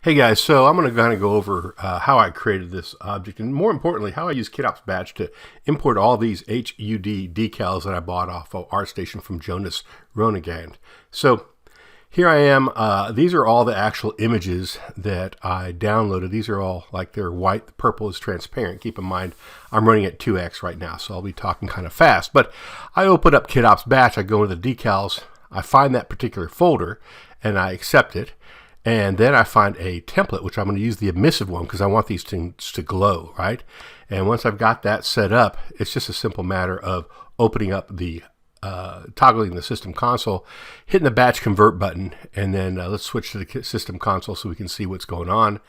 Hey guys, so I'm going to kind of go over how I created this object, and more importantly, how I use KitOps Batch to import all these HUD decals that I bought off of ArtStation from Jonas Ronegand. So here I am. These are all the actual images that I downloaded. These are all like they're white. The purple is transparent. Keep in mind, I'm running at 2x right now, so I'll be talking kind of fast. But I open up KitOps Batch. I go into the decals. I find that particular folder, and I accept it. And then I find a template, which I'm going to use the emissive one because I want these things to glow, right? And once I've got that set up, it's just a simple matter of opening up the, toggling the system console, hitting the batch convert button, and then let's switch to the system console so we can see what's going on.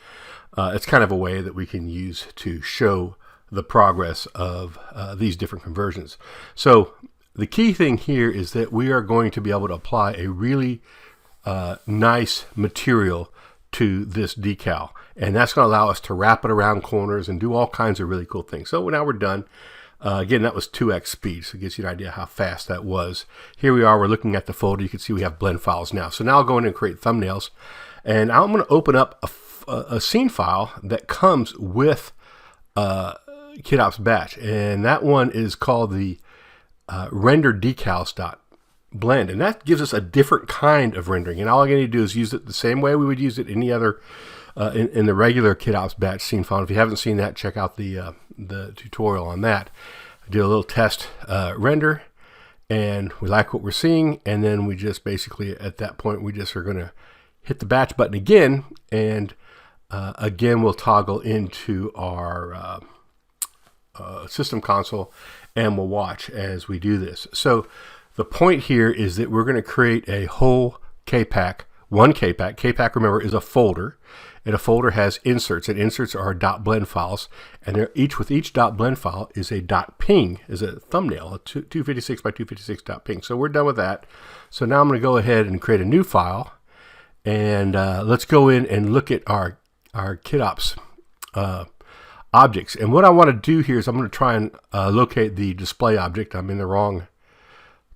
It's kind of a way that we can use to show the progress of these different conversions. So the key thing here is that we are going to be able to apply a really nice material to this decal, and that's going to allow us to wrap it around corners and do all kinds of really cool things. So now we're done. Again, that was 2x speed, so it gives you an idea how fast that was. Here we are, we're looking at the folder. You can see we have blend files now. So now I'll go in and create thumbnails, and I'm going to open up a scene file that comes with KitOps Batch, and that one is called the render decals.blend, and that gives us a different kind of rendering. And all I need to do is use it the same way we would use it any other in the regular KitOps Batch scene file. If you haven't seen that, check out the tutorial on that. I did a little test render, and we like what we're seeing. And then we just basically at that point we just are going to hit the batch button again, and again we'll toggle into our system console, and we'll watch as we do this. So the point here is that we're going to create a whole KPack, one KPack. KPack, remember, is a folder, and a folder has inserts, and inserts are .blend files, and they're with each .blend file is a .ping, is a thumbnail, a 256 by 256 .ping. So we're done with that. So now I'm going to go ahead and create a new file, and let's go in and look at our KitOps objects. And what I want to do here is I'm going to try and locate the display object. I'm in the wrong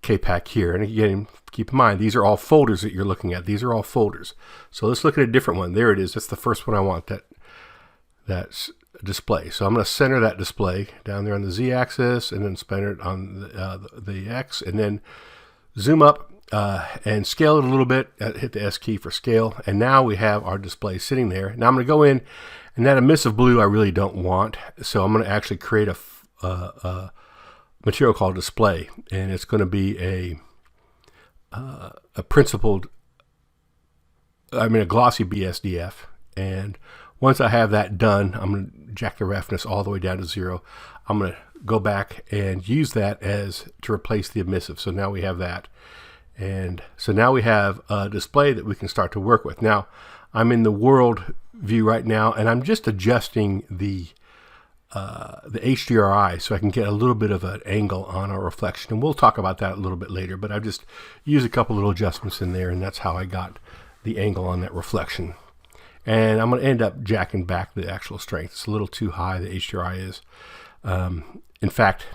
KPack here, and again, keep in mind these are all folders that you're looking at. These are all folders. So let's look at a different one. There it is. That's the first one I want. That's display. So I'm going to center that display down there on the Z-axis, and then center it on the X, and then zoom up and scale it a little bit. Hit the S key for scale, and now we have our display sitting there. Now I'm going to go in, and that emissive blue I really don't want, so I'm going to actually create a material called display, and it's going to be a glossy BSDF. And once I have that done, I'm going to jack the roughness all the way down to 0. I'm going to go back and use that to replace the emissive. So now we have that, and so now we have a display that we can start to work with. Now I'm in the world view right now, and I'm just adjusting the HDRI so I can get a little bit of an angle on our reflection, and we'll talk about that a little bit later, but I've just used a couple little adjustments in there, and that's how I got the angle on that reflection. And I'm going to end up jacking back the actual strength. It's a little too high, the HDRI is. In fact,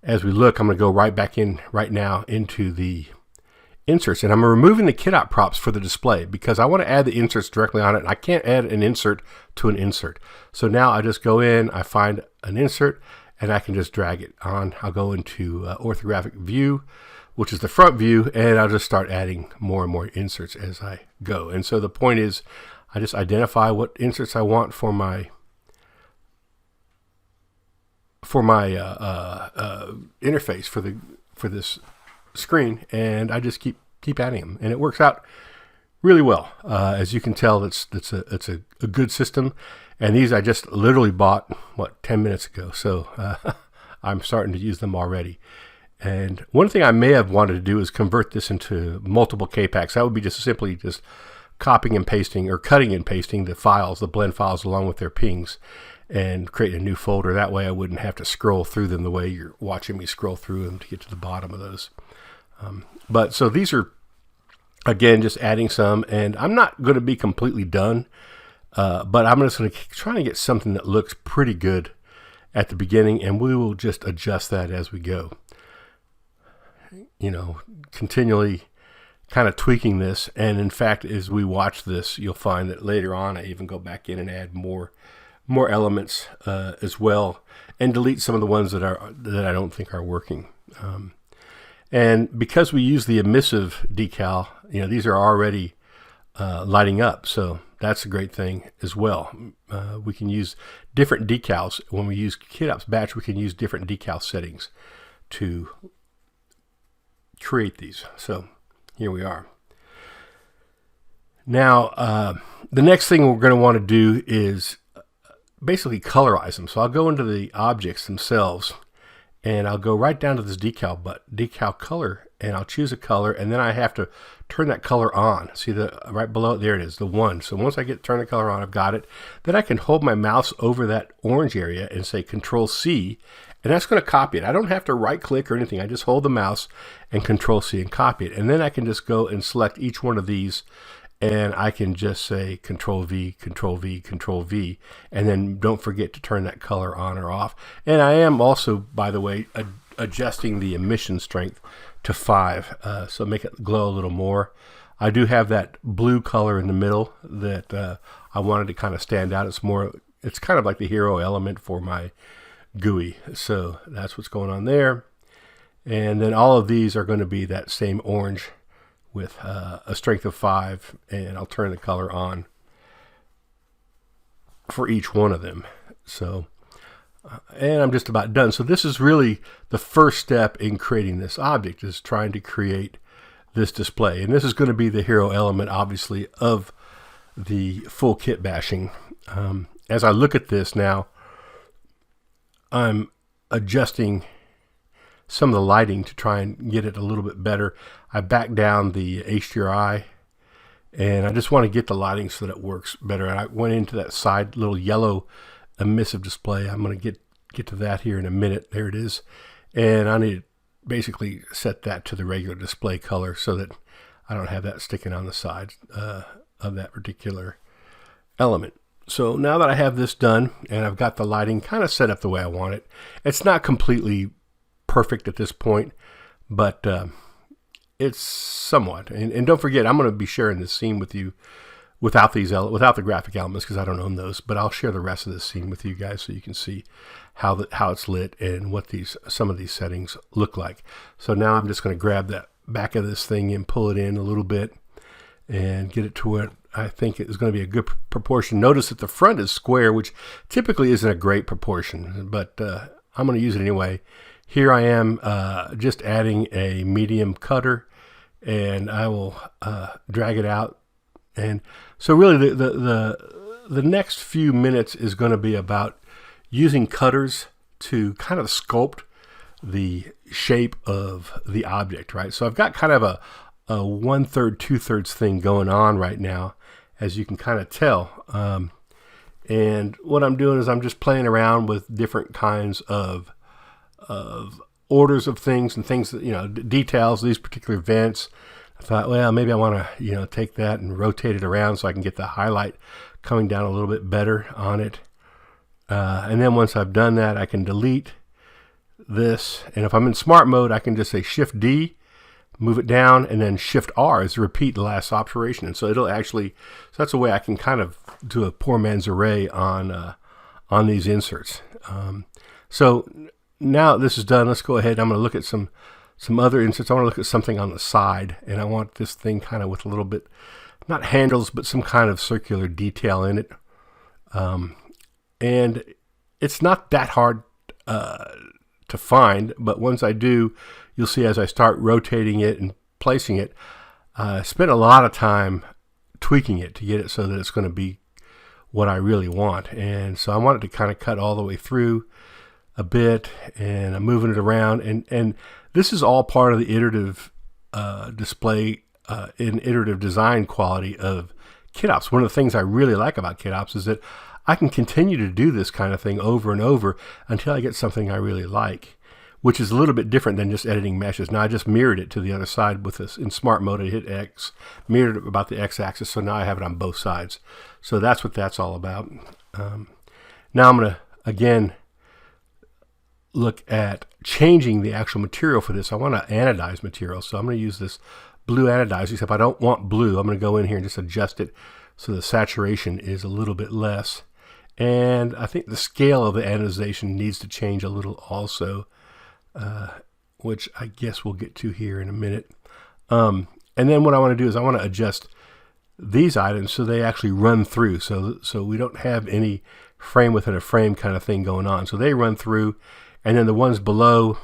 as we look, I'm going to go right back in right now into the inserts, and I'm removing the KitOps props for the display because I want to add the inserts directly on it, and I can't add an insert to an insert. So now I just go in, I find an insert, and I can just drag it on. I'll go into orthographic view, which is the front view, and I'll just start adding more and more inserts as I go. And so the point is, I just identify what inserts I want for my interface for this screen, and I just keep adding them, and it works out really well. As you can tell, it's a good system, and these I just literally bought 10 minutes ago, so I'm starting to use them already. And one thing I may have wanted to do is convert this into multiple KPacks. That would be just simply copying and pasting, or cutting and pasting the files, the blend files, along with their pings, and create a new folder. That way I wouldn't have to scroll through them the way you're watching me scroll through them to get to the bottom of those. But so these are, again, just adding some, and I'm not going to be completely done, but I'm just going to try to get something that looks pretty good at the beginning, and we will just adjust that as we go. Continually kind of tweaking this. And in fact, as we watch this, you'll find that later on I even go back in and add more elements as well, and delete some of the ones that I don't think are working. And because we use the emissive decal, these are already lighting up, so that's a great thing as well. We can use different decals. When we use KitOps batch, we can use different decal settings to create these. So here we are. Now, the next thing we're going to want to do is basically colorize them. So I'll go into the objects themselves, and I'll go right down to this decal color, and I'll choose a color, and then I have to turn that color on. See right below it, there it is, the 1. So once I turn the color on, I've got it. Then I can hold my mouse over that orange area and say Control C, and that's going to copy it. I don't have to right click or anything. I just hold the mouse and Control C and copy it. And then I can just go and select each one of these, and I can just say Control V, Control V, Control V, and then don't forget to turn that color on or off. And I am also, by the way, adjusting the emission strength to 5, so make it glow a little more. I do have that blue color in the middle that I wanted to kind of stand out. It's kind of like the hero element for my GUI. So that's what's going on there. And then all of these are going to be that same orange with a strength of 5, and I'll turn the color on for each one of them. So, and I'm just about done. So this is really the first step in creating this object, is trying to create this display. And this is going to be the hero element, obviously, of the full kit bashing. As I look at this now, I'm adjusting some of the lighting to try and get it a little bit better. I back down the HDRI, and I just want to get the lighting so that it works better. And I went into that side little yellow emissive display. I'm going to get to that here in a minute. There it is. And I need to basically set that to the regular display color so that I don't have that sticking on the side of that particular element. So now that I have this done and I've got the lighting kind of set up the way I want it, it's not completely perfect at this point, but it's somewhat. And don't forget, I'm going to be sharing this scene with you without the graphic elements, because I don't own those, but I'll share the rest of this scene with you guys so you can see how it's lit and what some of these settings look like. So now I'm just going to grab that back of this thing and pull it in a little bit and get it to what I think is going to be a good proportion. Notice that the front is square, which typically isn't a great proportion, but I'm going to use it anyway. Here I am just adding a medium cutter, and I will drag it out. And so really the next few minutes is going to be about using cutters to kind of sculpt the shape of the object, right? So I've got kind of a 1/3, 2/3 thing going on right now, as you can kind of tell. And what I'm doing is I'm just playing around with different kinds of orders of things and things that, details, these particular vents. I thought, well, maybe I want to, take that and rotate it around so I can get the highlight coming down a little bit better on it. And then once I've done that, I can delete this. And if I'm in smart mode, I can just say Shift D, move it down, and then Shift R is to repeat the last operation. And so it'll actually, so that's a way I can kind of do a poor man's array on these inserts. So now this is done, let's go ahead. I'm going to look at some other inserts. I want to look at something on the side, and I want this thing kind of with a little bit, not handles, but some kind of circular detail in it. And it's not that hard to find, but once I do, you'll see as I start rotating it and placing it, I spent a lot of time tweaking it to get it so that it's going to be what I really want. And so I want it to kind of cut all the way through a bit, and I'm moving it around, and this is all part of the iterative display and iterative design quality of KitOps. One of the things I really like about KitOps is that I can continue to do this kind of thing over and over until I get something I really like, which is a little bit different than just editing meshes. Now I just mirrored it to the other side with this in smart mode. I hit X, mirrored it about the X-axis, so now I have it on both sides. So that's what that's all about. Now I'm going to, again, look at changing the actual material for this. I want to anodize material, so I'm going to use this blue anodized, except I don't want blue. I'm going to go in here and just adjust it so the saturation is a little bit less. And I think the scale of the anodization needs to change a little also, which I guess we'll get to here in a minute. And then what I want to do is I want to adjust these items so they actually run through, so we don't have any frame within a frame kind of thing going on. So they run through, and then the ones below,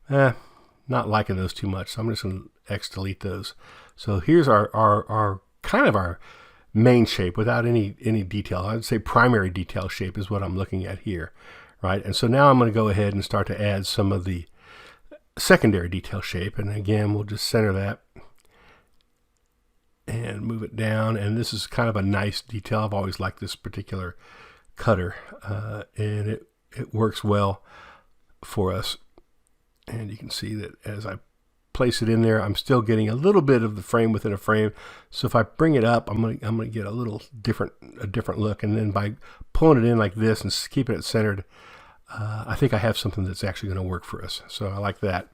not liking those too much. So I'm just going to X delete those. So here's our kind of our main shape without any detail. I'd say primary detail shape is what I'm looking at here, right? And so now I'm going to go ahead and start to add some of the secondary detail shape. And again, we'll just center that and move it down. And this is kind of a nice detail. I've always liked this particular cutter, and it works well for us. And you can see that as I place it in there, I'm still getting a little bit of the frame within a frame. So if I bring it up, I'm gonna get a little different look. And then by pulling it in like this and keeping it centered, I think I have something that's actually going to work for us. So I like that.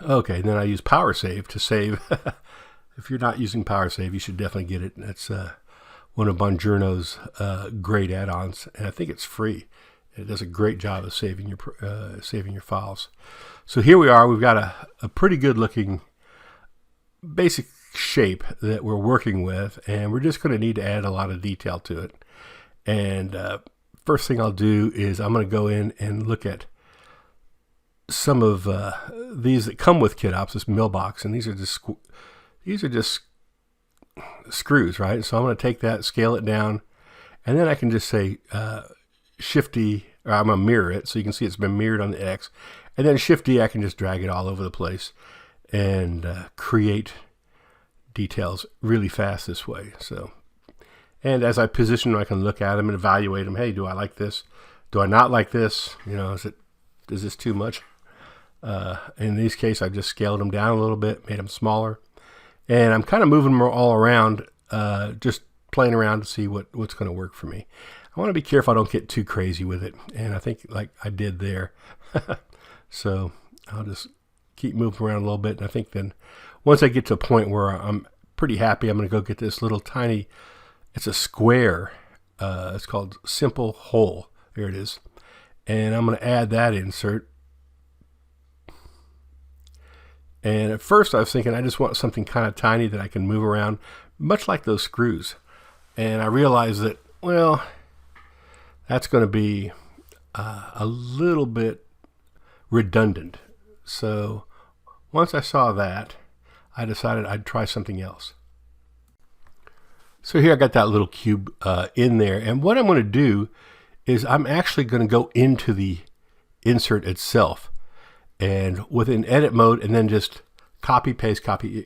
Okay, and then I use Power Save to save. If you're not using Power Save, you should definitely get it. That's one of Bongiorno's great add-ons, and I think it's free. It does a great job of saving your files. So here we are. We've got a pretty good-looking basic shape that we're working with, and we're just going to need to add a lot of detail to it. And first thing I'll do is I'm going to go in and look at some of these that come with KitOps, this mill box, and these are just screws, right? So I'm going to take that, scale it down, and then I can just say Shift-D, or I'm going to mirror it so you can see it's been mirrored on the X, and then Shift-D, I can just drag it all over the place and create details really fast this way. So, and as I position them, I can look at them and evaluate them. Hey, do I like this? Do I not like this? You know, is this too much? In this case, I've just scaled them down a little bit, made them smaller, and I'm kind of moving them all around, just playing around to see what's going to work for me. I want to be careful I don't get too crazy with it, and I think like I did there. So I'll just keep moving around a little bit, and I think then once I get to a point where I'm pretty happy, I'm going to go get this little tiny, it's a square, it's called Simple Hole. There it is. And I'm going to add that insert. And at first I was thinking I just want something kind of tiny that I can move around, much like those screws. And I realized that, well, that's going to be a little bit redundant. So once I saw that, I decided I'd try something else. So here I got that little cube in there. And what I'm going to do is I'm actually going to go into the insert itself and within edit mode, and then just copy, paste, copy,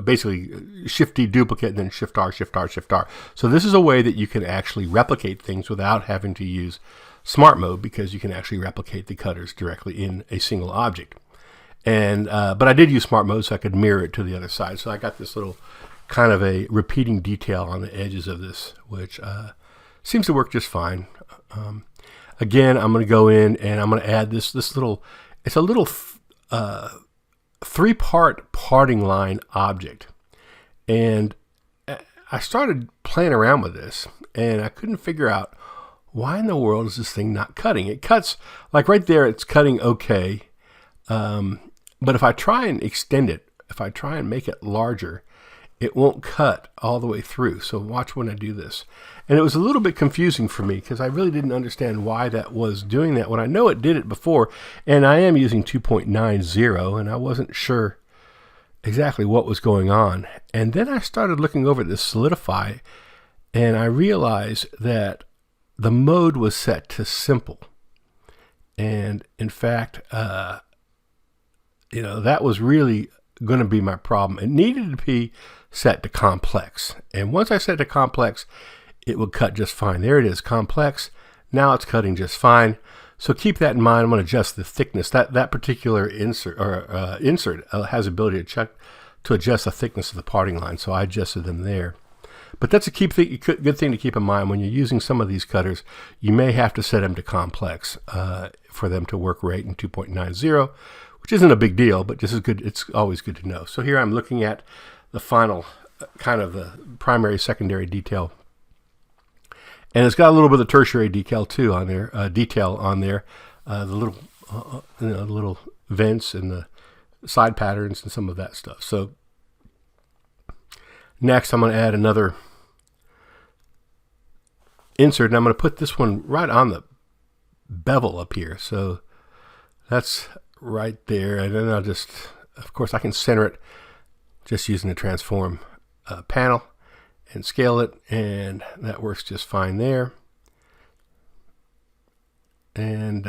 basically Shift-D duplicate and then Shift-R, Shift-R, Shift-R. So this is a way that you can actually replicate things without having to use smart mode, because you can actually replicate the cutters directly in a single object. And but I did use smart mode so I could mirror it to the other side. So I got this little kind of a repeating detail on the edges of this, which seems to work just fine. Again, I'm going to go in and I'm going to add this little, it's a little 3-part parting line object. And I started playing around with this, and I couldn't figure out why in the world is this thing not cutting. It cuts, like right there, it's cutting okay. But if I try and extend it, if I try and make it larger, it won't cut all the way through. So watch when I do this. And it was a little bit confusing for me because I really didn't understand why that was doing that when I know it did it before. And I am using 2.90, and I wasn't sure exactly what was going on. And then I started looking over this Solidify, and I realized that the mode was set to simple. And in fact, that was really going to be my problem. It needed to be set to complex. And once I set to complex, it would cut just fine. There it is, complex. Now it's cutting just fine. So keep that in mind. I'm going to adjust the thickness. That particular insert has the ability to adjust the thickness of the parting line. So I adjusted them there. But that's a good thing to keep in mind when you're using some of these cutters. You may have to set them to complex for them to work right in 2.90, which isn't a big deal, but this is good. It's always good to know. So here I'm looking at the final kind of the primary, secondary detail, and it's got a little bit of tertiary decal too on there. The little vents and the side patterns and some of that stuff. So next, I'm going to add another insert, and I'm going to put this one right on the bevel up here. So that's right there, and then I'll just, of course, I can center it just using the transform panel and scale it, and that works just fine there. And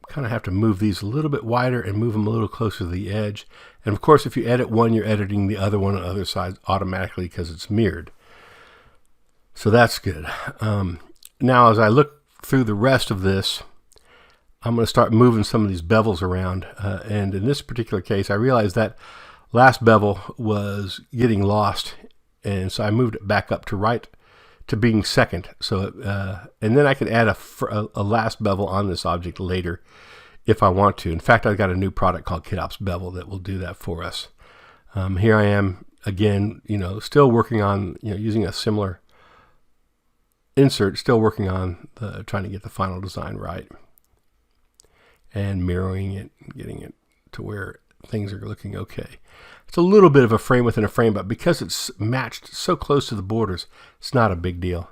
kind of have to move these a little bit wider and move them a little closer to the edge. And of course, if you edit one, you're editing the other one on the other side automatically because it's mirrored. So that's good. Now, as I look through the rest of this, I'm going to start moving some of these bevels around. And in this particular case, I realized that last bevel was getting lost. And so I moved it back up to being second. So, and then I can add a last bevel on this object later if I want to. In fact, I've got a new product called KitOps Bevel that will do that for us. Here I am again, still working on, using a similar insert, still working on trying to get the final design right and mirroring it, getting it to where things are looking okay. It's a little bit of a frame within a frame, but because it's matched so close to the borders, it's not a big deal.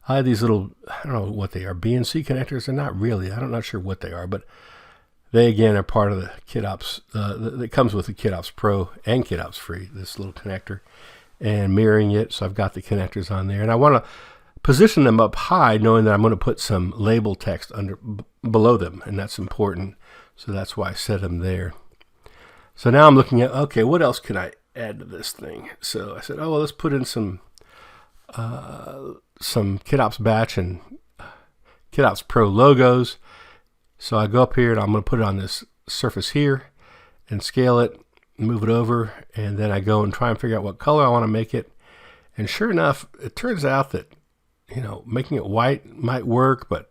I have these little, I don't know what they are, BNC connectors. They're not really, I'm not sure what they are, but they again are part of the KitOps, that comes with the KitOps Pro and KitOps Free, this little connector, and mirroring it. So I've got the connectors on there, and I want to position them up high, knowing that I'm going to put some label text below them, and that's important. So that's why I set them there. So now I'm looking at, okay, what else can I add to this thing? So I said, oh, well, let's put in some KitOps Batch and KitOps Pro logos. So I go up here and I'm going to put it on this surface here and scale it, move it over, and then I go and try and figure out what color I want to make it. And sure enough, it turns out that, making it white might work, but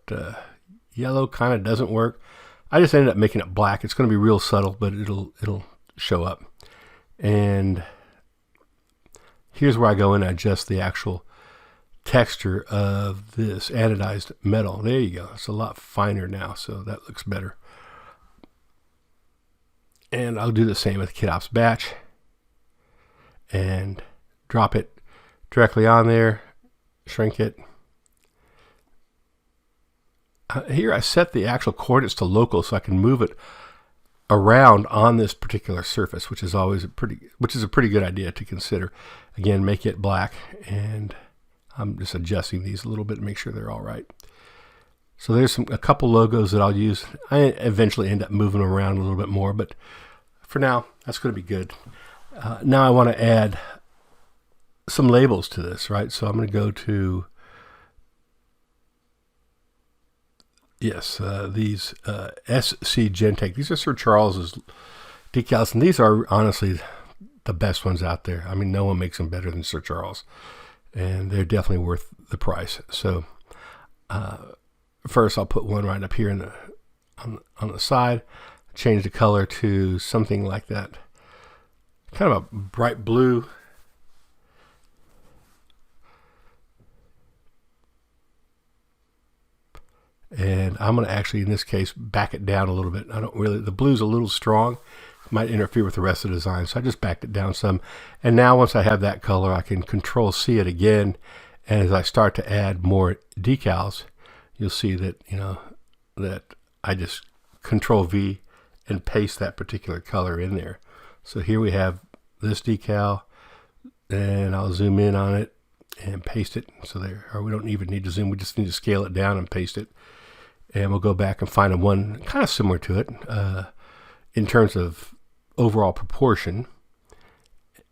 yellow kind of doesn't work. I just ended up making it black. It's going to be real subtle, but it'll show up. And here's where I go and adjust the actual texture of this anodized metal. There you go. It's a lot finer now, so that looks better. And I'll do the same with KitOps Batch and drop it directly on there, shrink it. Here I set the actual coordinates to local so I can move it around on this particular surface, which is always a pretty good idea to consider. Again, make it black, and I'm just adjusting these a little bit to make sure they're all right. So there's a couple logos that I'll use. I eventually end up moving them around a little bit more, but for now, that's going to be good. Now I want to add some labels to this, right? So I'm going to go to, yes, these SC Gentech. These are Sir Charles's decals, and these are honestly the best ones out there. I mean, no one makes them better than Sir Charles, and they're definitely worth the price. So first I'll put one right up here on the side, change the color to something like that, kind of a bright blue. And I'm going to actually, in this case, back it down a little bit. The blue's a little strong. It might interfere with the rest of the design. So I just backed it down some. And now once I have that color, I can Control C it again. And as I start to add more decals, you'll see that, that I just Control V and paste that particular color in there. So here we have this decal, and I'll zoom in on it and paste it. So there, or we don't even need to zoom. We just need to scale it down and paste it. And we'll go back and find one kind of similar to it in terms of overall proportion.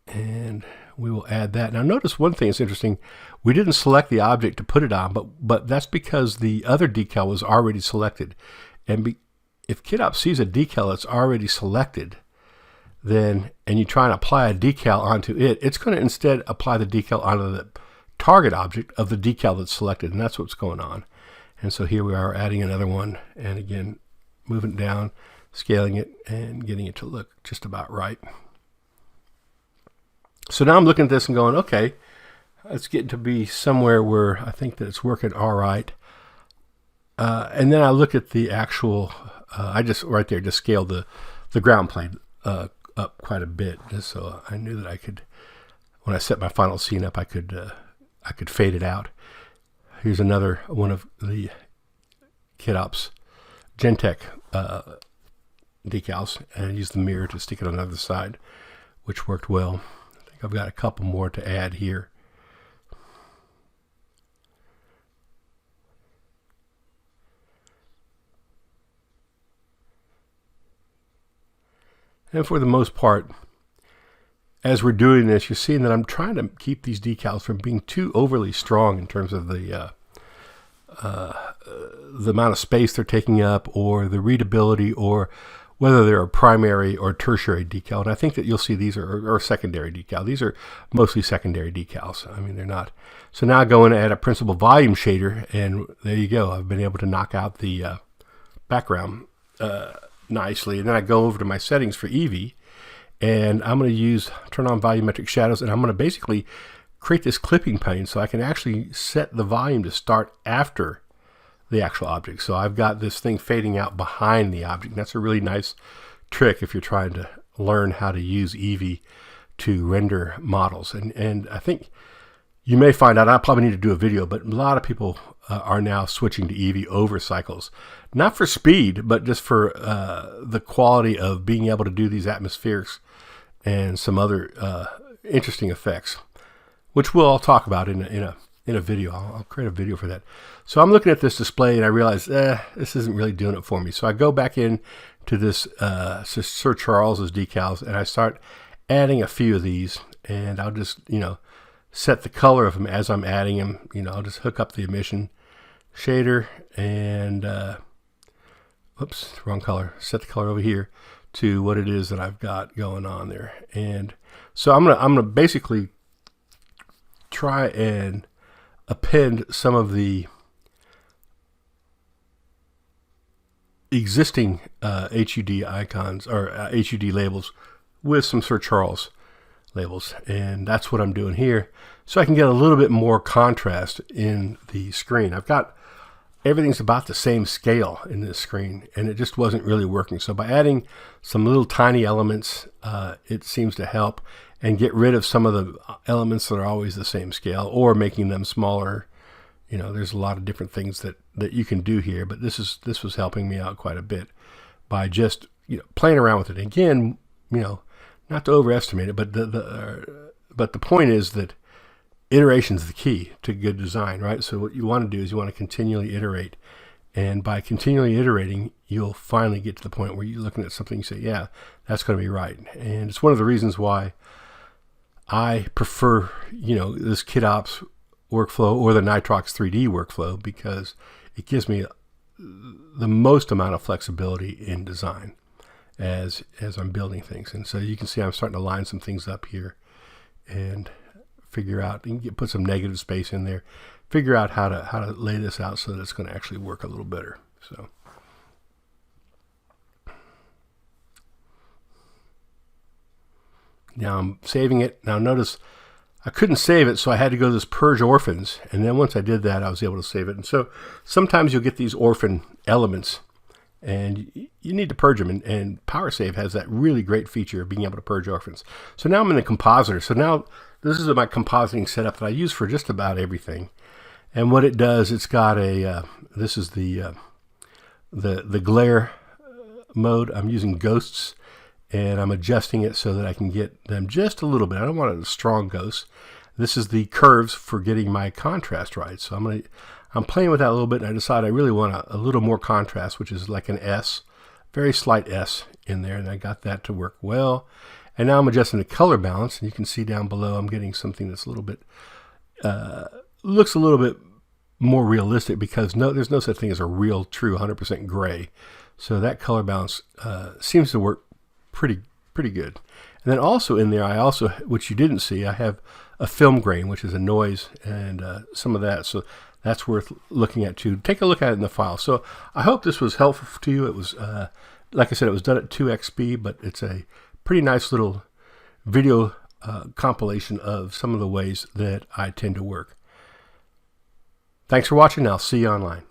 And we will add that. Now notice one thing that's interesting. We didn't select the object to put it on, but that's because the other decal was already selected. And if KitOps sees a decal that's already selected, then and you try and apply a decal onto it, it's going to instead apply the decal onto the target object of the decal that's selected, and that's what's going on. And so here we are adding another one, and again, moving it down, scaling it, and getting it to look just about right. So now I'm looking at this and going, okay, it's getting to be somewhere where I think that it's working all right. And then I look at the actual, I just right there just scaled the ground plane up quite a bit, just so I knew that I could, when I set my final scene up, I could fade it out. Here's another one of the KOPS Gentech decals, and I used the mirror to stick it on the other side, which worked well. I think I've got a couple more to add here. And for the most part, as we're doing this, you're seeing that I'm trying to keep these decals from being too overly strong in terms of the amount of space they're taking up, or the readability, or whether they're a primary or tertiary decal. And I think that you'll see these are secondary decal. These are mostly secondary decals. I mean, they're not. So now I go in and add a principal volume shader, and there you go. I've been able to knock out the background nicely. And then I go over to my settings for Eevee, and I'm going to turn on volumetric shadows, and I'm going to basically create this clipping plane so I can actually set the volume to start after the actual object. So I've got this thing fading out behind the object. And that's a really nice trick if you're trying to learn how to use Eevee to render models. And I think you may find out, I probably need to do a video, but a lot of people are now switching to Eevee over cycles. Not for speed, but just for the quality of being able to do these atmospherics and some other interesting effects, which we'll all talk about in a video. I'll create a video for that. So I'm looking at this display, and I realize this isn't really doing it for me. So I go back in to this Sir Charles's decals, and I start adding a few of these, and I'll just set the color of them as I'm adding them. I'll just hook up the emission shader, and oops, wrong color. Set the color over here to what it is that I've got going on there. And so I'm gonna basically try and append some of the existing HUD icons or HUD labels with some Sir Charles labels, and that's what I'm doing here, so I can get a little bit more contrast in the screen. I've got everything's about the same scale in this screen, and it just wasn't really working. So by adding some little tiny elements, it seems to help and get rid of some of the elements that are always the same scale, or making them smaller. There's a lot of different things that you can do here, but this was helping me out quite a bit by just playing around with it. Again, not to overestimate it, but the point is that iteration is the key to good design, right? So what you want to do is you want to continually iterate, and by continually iterating, you'll finally get to the point where you're looking at something, you say, yeah, that's going to be right. And it's one of the reasons why I prefer this KOPS workflow or the Nitrox 3D workflow, because it gives me the most amount of flexibility in design as I'm building things. And so you can see I'm starting to line some things up here and figure out, you can put some negative space in there, figure out how to lay this out so that it's going to actually work a little better. So now I'm saving it. Now notice I couldn't save it, so I had to go to this Purge Orphans, and then once I did that, I was able to save it. And so sometimes you'll get these orphan elements, and you need to purge them, and PowerSave has that really great feature of being able to purge orphans. So now I'm in the compositor. So now this is my compositing setup that I use for just about everything. And what it does, it's got a this is the glare mode. I'm using ghosts, and I'm adjusting it so that I can get them just a little bit. I don't want a strong ghost. This is the curves for getting my contrast right. So I'm playing with that a little bit, and I decide I really want a little more contrast, which is like an S, very slight S in there, and I got that to work well. And now I'm adjusting the color balance, and you can see down below I'm getting something that's a little bit, looks a little bit more realistic, because there's no such thing as a real, true 100% gray. So that color balance seems to work pretty pretty good. And then also in there, which you didn't see, I have a film grain, which is a noise, and some of that. So that's worth looking at too. Take a look at it in the file. So I hope this was helpful to you. It was, like I said, it was done at 2x speed, but it's a pretty nice little video compilation of some of the ways that I tend to work. Thanks for watching. I'll see you online.